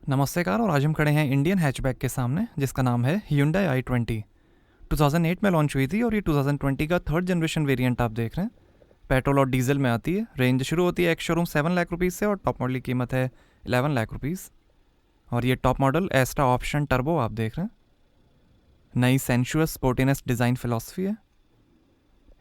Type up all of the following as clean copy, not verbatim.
नमस्कार। और आज हम खड़े हैं इंडियन हैचबैक के सामने जिसका नाम है Hyundai i20। 2008 में लॉन्च हुई थी और ये 2020 का थर्ड जनरेशन वेरिएंट आप देख रहे हैं। पेट्रोल और डीजल में आती है। रेंज शुरू होती है एक्स शोरूम 7 लाख रुपीज़ से और टॉप मॉडल की कीमत है 11 लाख रुपीज़। और ये top model Asta option turbo आप देख रहे हैं। नई सेंशुअस स्पोर्टिनेस डिज़ाइन फिलॉसफी है।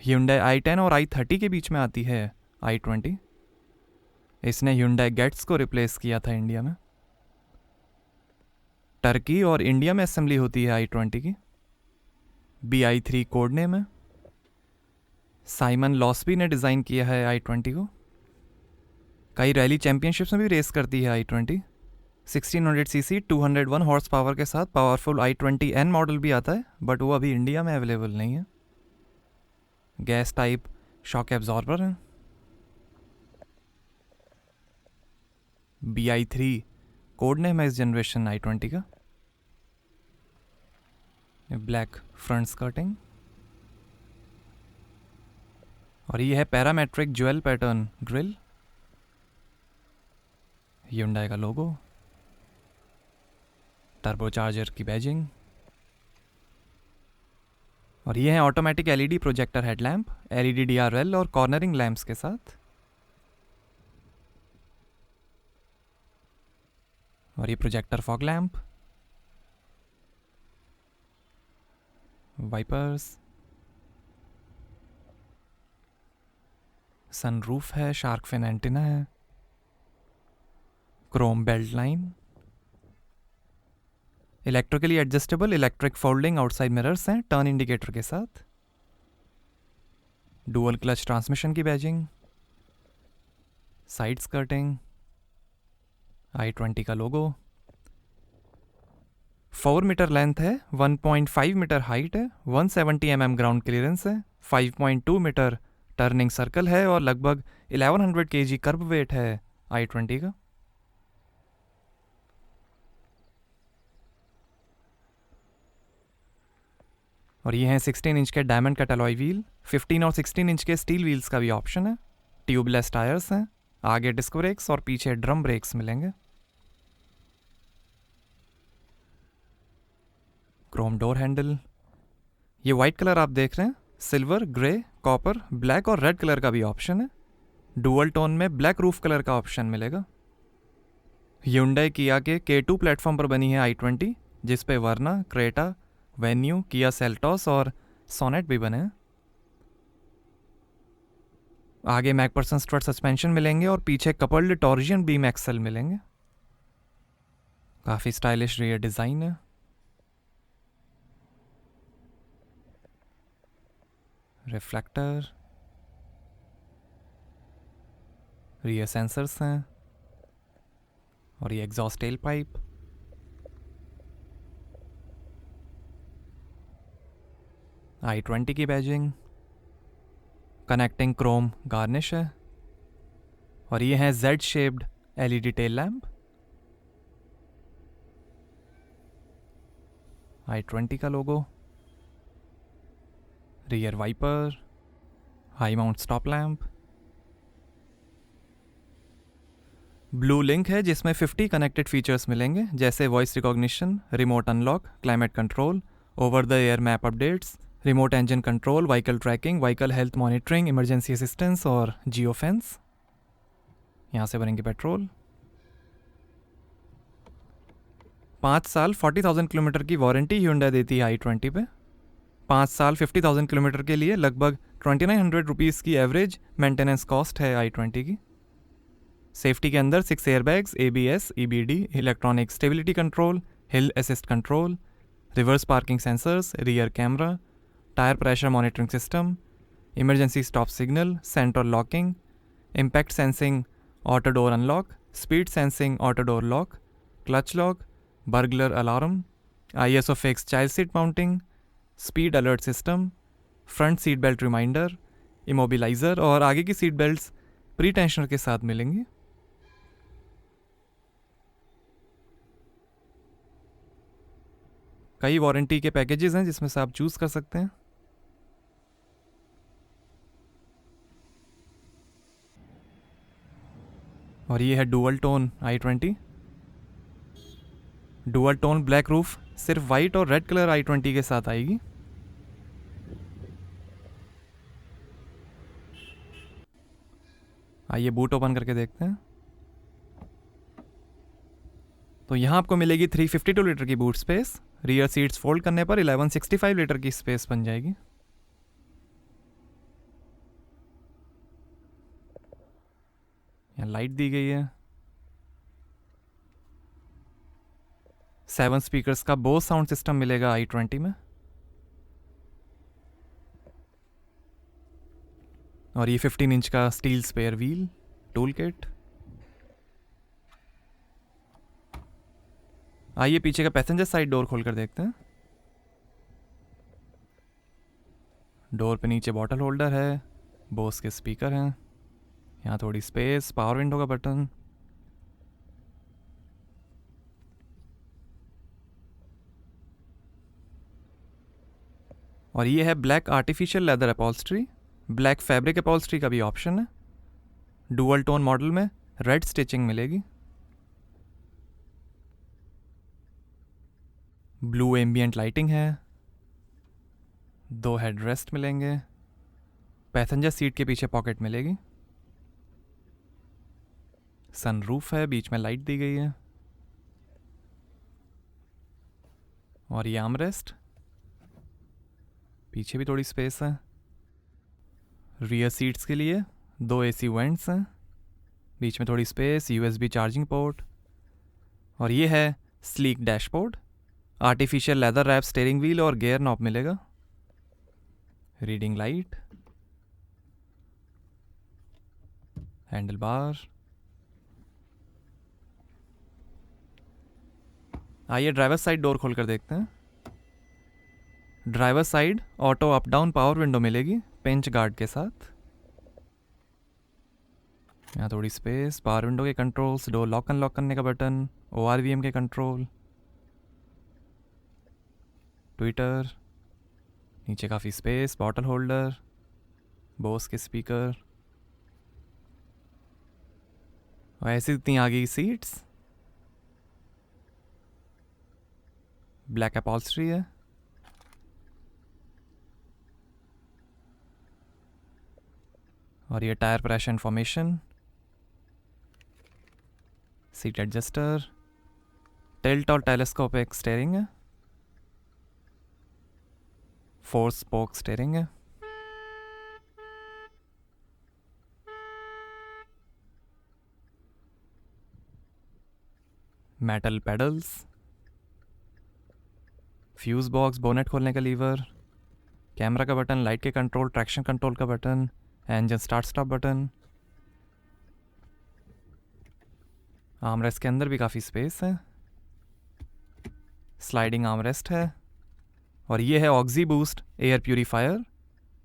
Hyundai i10 और i30 के बीच में आती है i20। इसने Hyundai गेट्स को रिप्लेस किया था इंडिया में। टर्की और इंडिया में असेंबली होती है i20 की। BI3 कोड नेम है। साइमन लॉस्बी ने डिज़ाइन किया है i20 को। कई रैली चैंपियनशिप्स में भी रेस करती है i20। 1600cc 201 हॉर्स पावर के साथ पावरफुल i20N मॉडल भी आता है, बट वो अभी इंडिया में अवेलेबल नहीं है। गैस टाइप शॉक एब्जॉर्बर है। BI3 कोड नेम है इस जनरेशन i20 का। ब्लैक फ्रंट स्कर्टिंग और ये है parametric jewel pattern grille. Hyundai का लोगो, टर्बोचार्जर की बैजिंग और ये है automatic LED projector headlamp LED DRL और कॉर्नरिंग लैंप्स के साथ। और ये projector fog lamp, wipers, sunroof है, शार्क फिन एंटीना है, chrome belt line, electrically adjustable electric folding outside mirrors हैं टर्न इंडिकेटर के साथ। डुअल क्लच ट्रांसमिशन की बैजिंग, साइड स्कर्टिंग, i20 का लोगो। 4 मीटर लेंथ है, 1.5 मीटर हाइट है, 170 mm ग्राउंड क्लियरेंस है, 5.2 मीटर टर्निंग सर्कल है और लगभग 1100 kg कर्ब वेट है i20 का। और ये हैं 16 इंच के डायमंड कट अलॉय व्हील। 15 और 16 इंच के स्टील व्हील्स का भी ऑप्शन है। ट्यूबलेस टायर्स हैं, आगे डिस्क ब्रेक्स और पीछे ड्रम ब्रेक्स मिलेंगे। Chrome door handle. ये वाइट कलर आप देख रहे हैं, सिल्वर, ग्रे, कॉपर, ब्लैक और रेड कलर का भी ऑप्शन है। डुअल टोन में ब्लैक रूफ कलर का ऑप्शन मिलेगा। Hyundai किया के K2 प्लेटफॉर्म पर बनी है i20, जिस पे वर्ना, क्रेटा, वेन्यू, किया सेल्टॉस और सोनेट भी बने हैं। आगे मैकपर्सन स्ट्रट सस्पेंशन मिलेंगे और पीछे कपल्ड टॉर्जियन बीम एक्सल मिलेंगे। काफ़ी स्टाइलिश रियर डिज़ाइन है। रिफ्लेक्टर, रियर सेंसर्स हैं और ये एग्जॉस्ट टेल पाइप। i20 की बैजिंग, कनेक्टिंग क्रोम गार्निश है और ये है Z shaped LED tail lamp. i20 का logo, rear wiper, high mount stop lamp. Blue link है जिसमें 50 कनेक्टेड फीचर्स मिलेंगे, जैसे voice recognition, remote unlock, climate control, over the air map updates, remote engine control, vehicle tracking, vehicle health monitoring, emergency assistance और geo fence. यहाँ से भरेंगे petrol. 5 साल 40,000 kilometre की वारंटी Hyundai देती है i20 पे। 5 साल 50,000 किलोमीटर के लिए लगभग 2900 रुपीज़ की एवरेज मेंटेनेंस कॉस्ट है i20 की। सेफ्टी के अंदर 6 airbags, ABS, EBD, electronic stability control, hill assist control, reverse parking sensors, rear camera, tyre pressure monitoring system, emergency stop signal, centre locking, impact sensing auto door unlock, speed sensing auto door lock, clutch lock, burglar alarm, ISO fix child seat mounting, speed alert system, front seat belt reminder, immobiliser और आगे की seat belts pre tensioner के साथ मिलेंगी। कई warranty के packages हैं जिसमें से आप चूज़ कर सकते हैं। और ये है dual tone i20। Dual tone black roof सिर्फ वाइट और रेड कलर i20 के साथ आएगी। आइए बूट ओपन करके देखते हैं। तो यहाँ आपको मिलेगी 352 लीटर की boot space. Rear seats fold करने पर 1165 लीटर की स्पेस बन जाएगी। यहाँ लाइट दी गई है। 7 स्पीकर्स का बोस साउंड सिस्टम मिलेगा i20 में। और ये 15 इंच का steel spare wheel tool kit. आइए पीछे का पैसेंजर साइड डोर खोलकर देखते हैं। डोर पे नीचे बॉटल होल्डर है, बोस के स्पीकर हैं, यहाँ थोड़ी स्पेस, पावर विंडो का बटन। और ये है black artificial leather upholstery. Black fabric upholstery का भी ऑप्शन है। डुअल टोन मॉडल में रेड स्टिचिंग मिलेगी। ब्लू एम्बियंट लाइटिंग है। 2 हेडरेस्ट मिलेंगे। पैसेंजर सीट के पीछे पॉकेट मिलेगी। सनरूफ है, बीच में लाइट दी गई है। और ये आर्मरेस्ट, पीछे भी थोड़ी स्पेस है। रियर सीट्स के लिए 2 AC वेंट्स हैं, बीच में थोड़ी स्पेस, USB चार्जिंग पोर्ट। और ये है sleek dashboard. Artificial leather wrap steering wheel और गियर नॉब मिलेगा। Reading light, handle bar. आइए ड्राइवर साइड डोर खोलकर देखते हैं। Driver side auto up down power window मिलेगी पेंच गार्ड के साथ। यहाँ थोड़ी स्पेस, पावर विंडो के कंट्रोल्स, डोर लॉक अनलॉक करने का बटन, ORVM के कंट्रोल, ट्विटर, नीचे काफ़ी स्पेस, बॉटल होल्डर, बोस के स्पीकर। और ऐसी इतनी आ गई सीट्स। ब्लैक अपॉल्स्ट्री है। और ये tyre pressure information, seat adjuster, tilt और टेलीस्कोपिक स्टीयरिंग है, 4 स्पोक स्टीयरिंग है। Metal pedals, fuse box, bonnet खोलने का लीवर, कैमरा का बटन, लाइट के कंट्रोल, ट्रैक्शन कंट्रोल का button, engine start stop button. Armrest के अंदर भी काफ़ी स्पेस है। स्लाइडिंग आर्मरेस्ट है। और ये है oxy boost air purifier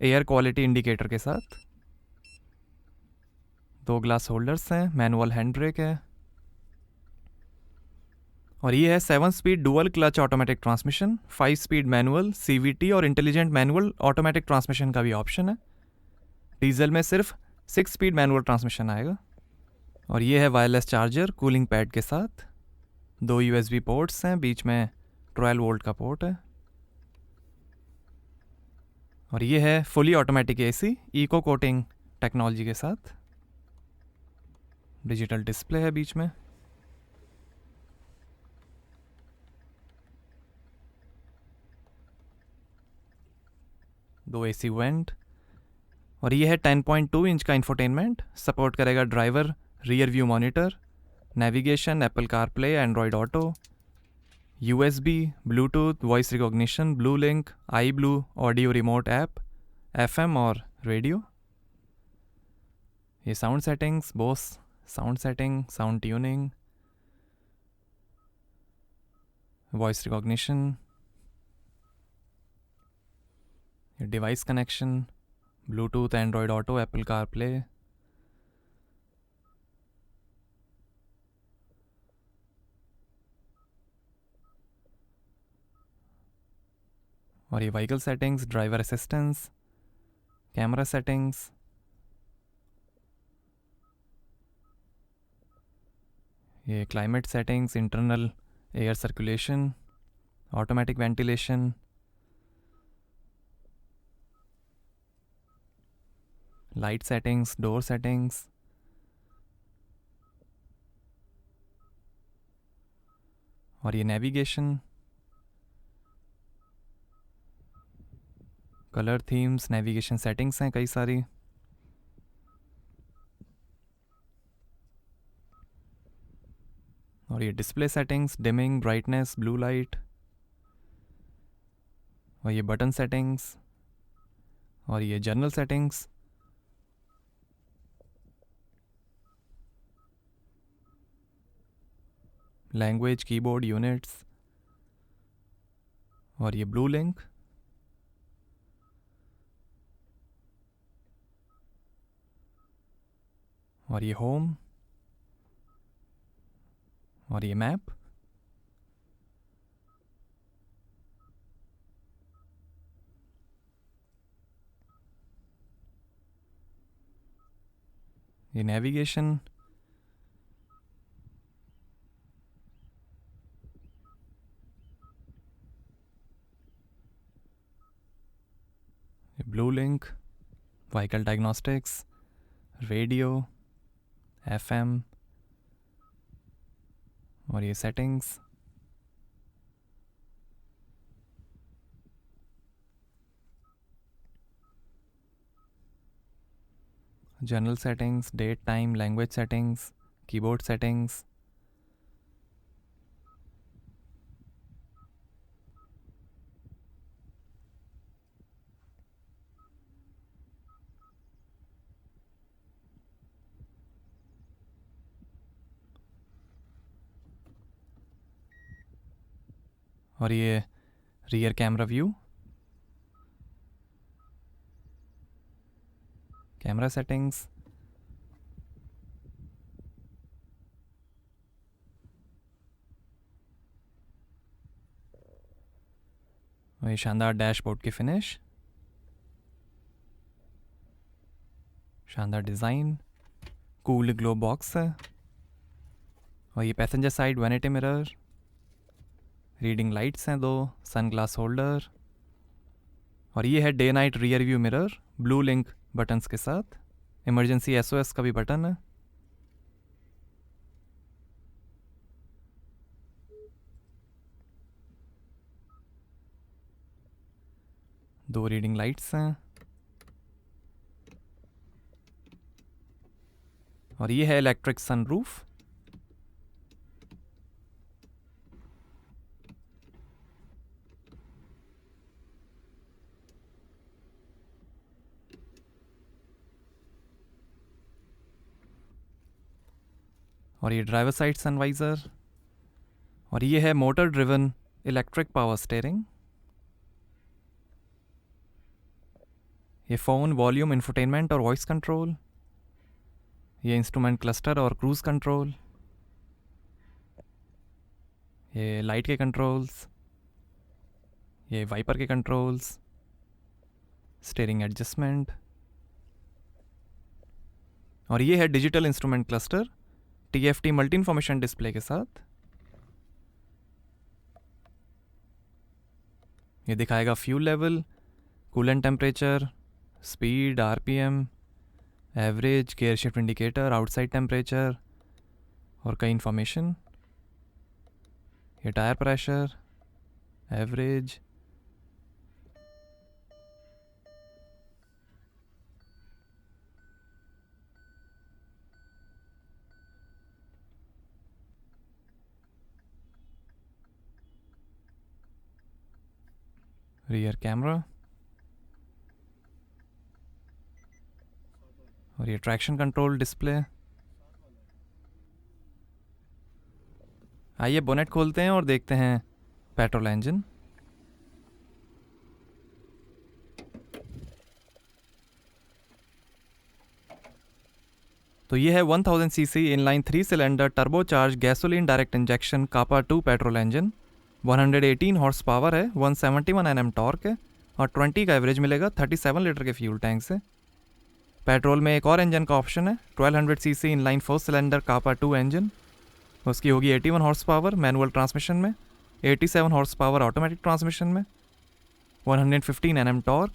air quality indicator के साथ। 2 ग्लास होल्डर्स हैं, मैनुअल हैंड ब्रेक है। और ये है 7 speed dual clutch automatic transmission, 5 speed manual, CVT और इंटेलिजेंट मैनुअल ऑटोमेटिक ट्रांसमिशन का भी ऑप्शन है। डीजल में सिर्फ 6 स्पीड मैनुअल ट्रांसमिशन आएगा। और ये है वायरलेस चार्जर कूलिंग पैड के साथ। 2 USB पोर्ट्स हैं, बीच में 12 वोल्ट का पोर्ट है। और ये है fully automatic AC eco coating technology के साथ। डिजिटल डिस्प्ले है बीच में। दो AC वेंट। और ये है 10.2 इंच का इंफोटेनमेंट, सपोर्ट करेगा driver rear view monitor, navigation, Apple CarPlay, Android Auto, USB, Bluetooth, voice recognition, blue link, I blue, audio remote app, FM और रेडियो। ये sound settings, Bose sound setting, sound tuning, voice recognition, device connection, Bluetooth, Android Auto, Apple CarPlay. और ये vehicle settings, driver assistance, camera settings, ये climate settings, internal air circulation, automatic ventilation, light settings, door settings, और ये navigation, colour themes, navigation settings हैं कई सारी। और ये display settings, dimming, brightness, blue light, और ये बटन सेटिंग्स, और ये general settings, language, keyboard, units, और ये ब्लू लिंक, और ये होम, और ये मैप, ये नेविगेशन, ये blue link, vehicle diagnostics, radio, FM, और ये settings, general settings, date time, language settings, keyboard settings, और ये rear camera view, camera settings, और ये शानदार डैशबोर्ड की फिनिश, शानदार डिज़ाइन, कूल ग्लो बॉक्स है, और ये passenger side vanity mirror, reading lights हैं 2, सन ग्लास होल्डर, और ये है day night rear view mirror blue link buttons के साथ, इमरजेंसी एसओएस का भी बटन है, दो रीडिंग लाइट्स हैं, और ये है इलेक्ट्रिक सनरूफ, और ये ड्राइवर साइड सनवाइज़र, और ये है motor driven electric power steering, ये फ़ोन वॉल्यूम इंफोटेनमेंट और वॉइस कंट्रोल, ये इंस्ट्रूमेंट क्लस्टर और क्रूज़ कंट्रोल, ये लाइट के कंट्रोल्स, ये वाइपर के कंट्रोल्स, स्टीयरिंग एडजस्टमेंट, और ये है digital instrument cluster TFT multi information display के साथ। ये दिखाएगा fuel level, coolant temperature, speed, RPM, average, gear shift indicator, outside temperature, और कई इन्फॉर्मेशन। ये tyre pressure, average, rear camera, और ये ट्रैक्शन कंट्रोल डिस्प्ले। आइए बोनेट खोलते हैं और देखते हैं पेट्रोल इंजन। तो ये है 1000 CC inline 3 cylinder turbocharge gasoline direct injection kappa 2 petrol engine, 118 horse power है, 171 Nm टॉर्क है, और 20 का एवरेज मिलेगा 37 लीटर के फ्यूल टैंक से। पेट्रोल में एक और इंजन का ऑप्शन है, 1200 सीसी इनलाइन 4 सिलेंडर कापा 2 इंजन, उसकी होगी 81 हॉर्स पावर मैनुअल ट्रांसमिशन में, 87 हॉर्स पावर ऑटोमेटिक ट्रांसमिशन में, 115 Nm टॉर्क,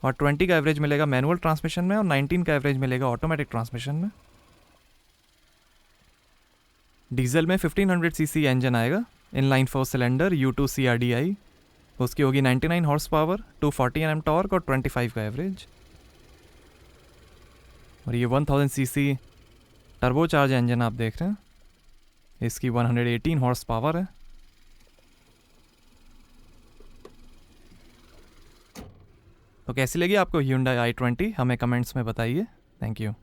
और 20 का एवरेज मिलेगा मैनुअल ट्रांसमिशन में और 19 का एवरेज मिलेगा ऑटोमेटिक ट्रांसमिशन में। डीजल में 1500 सीसी इंजन आएगा, इनलाइन 4 सिलेंडर U2 CRDI। उसकी होगी 99 हॉर्स पावर, 240 Nm टॉर्क और 25 का एवरेज। और ये 1000 सीसी टर्बोचार्ज इंजन आप देख रहे हैं, इसकी 118 हॉर्स पावर है। तो कैसी लगी आपको Hyundai i20, हमें कमेंट्स में बताइए। Thank you.